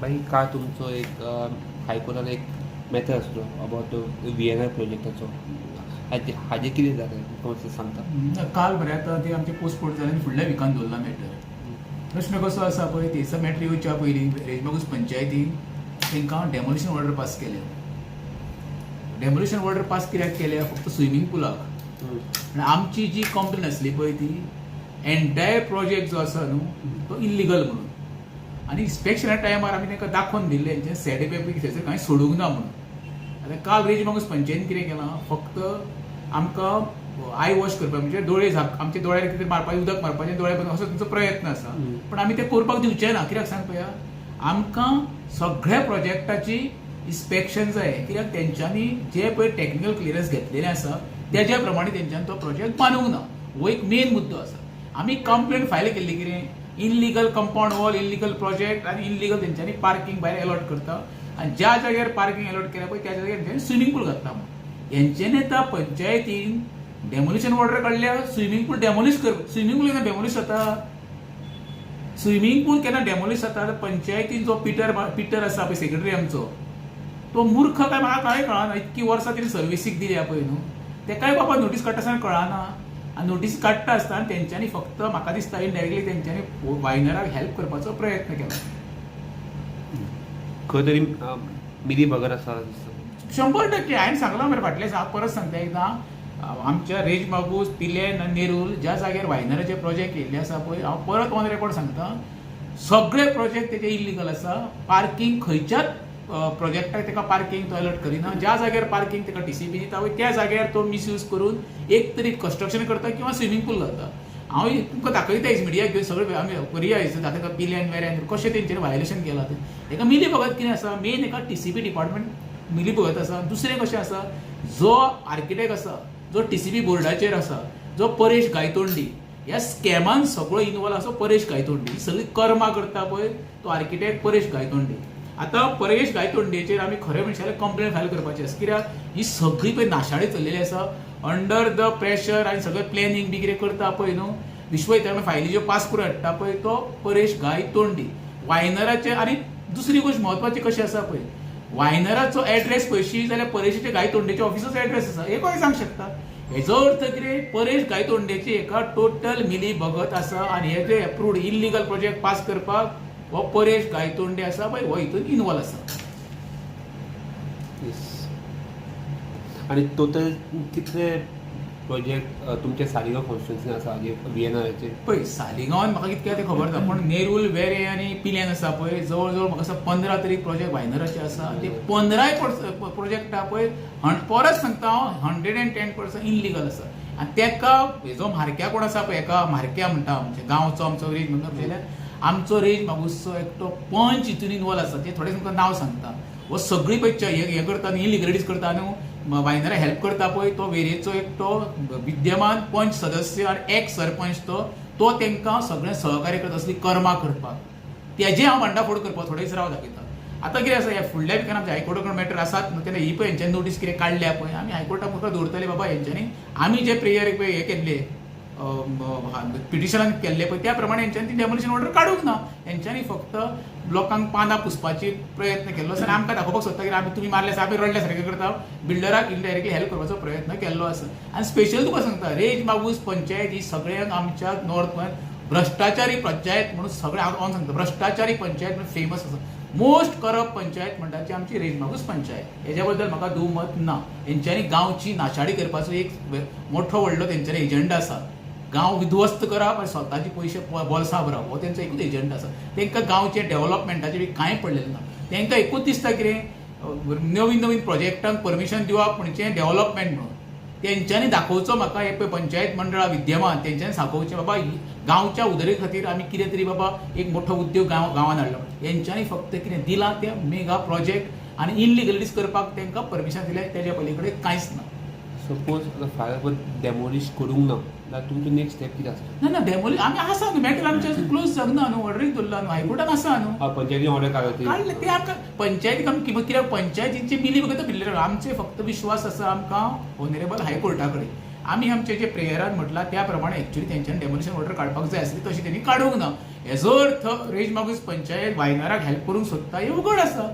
भाई का तुमचो एक हायकोर्टान एक मॅटर आसलो अबाउट VNR प्रोजेक्टाचो हाजे कितें जालें मातशें सांगता. काल बरें आतां ते आमचे पोस्टपोर्ट जालें आनी फुडल्या विकान दवरला मॅटर. प्रश्न कसो आसा पळय तेचो मॅटर येवच्या पयलीं रेजमागूस पंचायतीन तांकां डेमोलिशन ऑर्डर पास केल्या. डेमोलिशन ऑर्डर पास कित्याक केल्या फक्त स्विमींग पुलाक. आनी आमची जी कंप्लेन आसली पळय ती एन्टायर प्रोजेक्ट जो आसा न्हू तो इल्लिगल म्हणून. आनी इन्स्पेक्शना टायमार आमी तांकां दाखोवन दिल्लें हेंचें सर्टिफिकेट थंयसर कांय सोडूंक ना म्हणून. आतां काल रेजमागूस पंचायतीन कितें केलां फक्त आमकां आय वॉश करपाक म्हणजे दोळे आमच्या दोळ्यार कितें मारपाचें उदक मारपाचें दोळे बंद असो तुमचो प्रयत्न आसा. पण आमी तें करपाक दिवचे ना. कित्याक सांग पळया आमकां सगळ्या प्रोजेक्टाची इन्स्पेक्शन जाय. कित्याक तेंच्यांनी जे पळय टॅक्निकल क्लियरन्स घेतलेलें आसा तेज्या प्रमाणे तेंच्यांनी तो प्रोजेक्ट बांदूंक ना. हो एक मेन मुद्दो आसा. आमी कंप्लेन फायल केल्ली कितें illegal compound wall illegal project आनी इल्लिगल तेंच्यांनी पार्किंग भायर अलॉट करता आनी ज्या जाग्यार पार्किंग अलॉट केल्या पळय त्या जाग्यार तेंच्यांनी स्विमींग पूल घातला म्हणून. हेंच्यांनी आतां पंचायतीन डेमोलिशन ऑर्डर काडल्या स्विमींग पूल डेमोलिश करप. स्विमींग पूल केन्ना डेमोलिश जाता. स्विमींग पूल केन्ना डेमोलिश जाता पंचायतीन जो पिटर आसा पळय सेक्रेटरी आमचो तो मूर्ख काय म्हाका कांय कळना. इतकी वर्सां तरी सर्विसीक दिल्या पळय न्हू तेकाय बाबा नोटीस काडटा आसतना कळना. आनी नोटीस काडटा आसतना तेंच्यांनी फक्त म्हाका दिसता इनडायरेक्टली तेंच्यांनी वायनराक हेल्प करपाचो प्रयत्न केला. खंय तरी मिली बगर आसा 100% हांवें सांगलां मरे फाटलें परत सांगता एकदां आमच्या रेज मागूस पिलेन आनी नेरूल ज्या जाग्यार वायनराचे प्रोजेक्ट येयल्ले आसा पळय हांव परत ऑन रेकॉर्ड सांगता सगळे प्रोजेक्ट तेजे इल्लिगल आसा. पार्किंग खंयच्याच प्रोजेक्टाक तेका पार्किंग तो अलॉट करिना. ज्या जाग्यार पार्किंग तेका TCP दिता पळय त्या जाग्यार तो मिसयूज करून एक तरी कन्स्ट्रक्शन करता किंवा स्विमींग पूल घालता. हांव तुमकां दाखयता मिडिया घेवन सगळे आमी करया दाखयता पिल्यान वेऱ्यान कशें तेंच्यांनी वायलेशन केलां तें. हेका मिली भगत कितें आसा मेन हेका TCP डिपार्टमेंट मिली भगत आसा. दुसरें कशें आसा जो आर्किटेक्ट आसा जो TCP बोर्डाचेर आसा जो परेश गायतोंडी ह्या स्कॅमान सगळो इनवॉल्व आसा. परेश गायतोंडी सगळी कर्मा करता पळय तो आर्किटेक्ट परेश गायतोंडी. आतां परेश गायतोंडेचेर आमी खरें म्हणशाले कंप्लेन फायल करपाची आसा. कित्याक ही सगळी पळय नाशाडी चल्लेली आसा अंडर द प्रेशर आनी सगळें प्लॅनिंग बी कितें करता पळय न्हू विश्वविद्यालय फायली ज्यो पास करून हाडटा पळय तो परेश गायतोंडी वायनराचे. आनी दुसरी गोश्ट म्हत्वाची कशी आसा पळय वायनराचो एड्रेस पळयशी जाल्यार परेशाचे गायतोंडेच्या ऑफिसाचो एड्रेस आसा. हे कोण सांग शकता. हेजो अर्थ कितें परेश गायतोंडेची एका टोटल मिली भगत आसा आनी हे जे एप्रूव्ड इल्लिगल प्रोजेक्ट पास करपाक हो परेश गायतोंडे आसा पळय हो हितून इनवॉल्व आसा. आनी टोटल कितले प्रोजेक्ट तुमचे सालिगांव कॉन्स्टिट्युन्सीन आसा VNRचे पळय सालिगांवान म्हाका कितकें तें खबर ना पण नेरूल वेरे आनी पिल्यान आसा पळय जवळ जवळ म्हाका दिसता 15 तरी प्रोजेक्ट वायनराचे आसा. ते 15 प्रोजेक्ट आहा पळय परत सांगता हांव 110% इल्लिगल आसा. आनी तेका हेजो म्हारक्या कोण आसा पळय एका म्हारक्या म्हणटा आमच्या गांवचो आमचो रेज म्हणटा जाल्यार आमचो रेज मागूसचो एकटो पंच हितून इनवॉल्व आसा. ते थोडें तुमकां नांव सांगता. हो सगळी पळय हे करता न्ही इलिगलिटीज करता न्हू वायनरा हेल्प करता पळय तो वेरेचो एकटो विद्यमान पंच सदस्य आनी एक्स सरपंच तो तांकां सगळें सहकार्य करता असली कर्मां करपाक. तेजे हांव भांडाफोड करपाक थोडे दीस राव दाखयता. आतां कितें आसा ह्या फुडल्या विकान आमच्या हायकोर्टा कडेन मॅटर आसात न्हू तेन्ना ही पळय हेंच्यांनी नोटीस कितें काडल्या पळय आमी हायकोर्टाक मुखार दवरतले बाबा हेंच्यांनी आमी जे प्रेयर पळय हे केल्ले पिटिशनान केल्ले पळय त्या प्रमाणे हेंच्यांनी ती डेमोलिशन ऑर्डर काडूंक ना. हेंच्यांनी फक्त लोकांक पानां पुसपाची प्रयत्न केल्लो आसा आनी आमकां दाखोवपाक सोदता की आमी तुमी मारल्या आमी रडल्या सारकें करता बिल्डराक इनडायरेक्टली हेल्प करपाचो प्रयत्न केल्लो आसा. आनी स्पेशल तुका सांगता रेज मागूस पंचायत ही सगळ्यांक आमच्या नॉर्थ गोंयांत भ्रश्टाचारी पंचायत म्हणून सगळें हांव सांगता भ्रश्टाचारी पंचायत म्हणून फेमस आसा. मोस्ट करप्ट पंचायत म्हणटा ती आमची रेज मागूस पंचायत. हेज्या बद्दल म्हाका दुमत ना. हेंच्यांनी गांवची नाशाडी करपाचो एक मोठो व्हडलो तेंच्यांनी एजंडा आसा. गांव विध्वस्त करप आनी स्वताचे पयशे बोल्सां भरप हो तेंचो एकूच एजंडा आसा. तांकां गांवचे डेव्हलपमेंटाचे बी कांय पडलेलें ना. तांकां एकूच दिसता कितें नवीन नवीन प्रोजेक्टांक परमिशन दिवप म्हणजे डेव्हलपमेंट म्हणून. तेंच्यांनी दाखोवचो म्हाका हे पळय पंचायत मंडळा विद्यमान तेंच्यांनी सांगोवचें बाबा गांवच्या उदरे खातीर आमी कितें तरी बाबा एक मोठो उद्योग गांवांत हाडलो. हेंच्यांनी फक्त कितें दिलां तें मेगा प्रोजेक्ट आनी इल्लिगलिटीज करपाक तांकां परमिशन दिलें तेज्या पयली कडेन कांयच ना. सपोज फायर डेमोलिश करूंक ना जाल्यार तुमचो नेक्स्ट स्टेप कितें आसा. ना डेमोलिश आमी आसा न्हू मॅटर आमचे क्लोज जावना न्हू ऑर्डरीक दवरला न्हू हायकोर्टान आसा न्हू. पंचायतीन ऑर्डर काडले ते आमकां पंचायतीक आमी कित्याक पंचायतीची मिली बगत बिल्डर आमचे फक्त विश्वास आसा आमकां ऑनरेबल हायकोर्टा कडेन. आमी आमचे जे प्रेयरान म्हटलां त्या प्रमाणे एक्च्युअली तेंच्यानी डेमोलिशन ऑर्डर काडपाक जाय आसली तशी त्यांनी काडूंक ना. हेजो अर्थ रेज मागूस पंचायत वायनाराक हेल्प करूंक सोदता हे उघड आसा.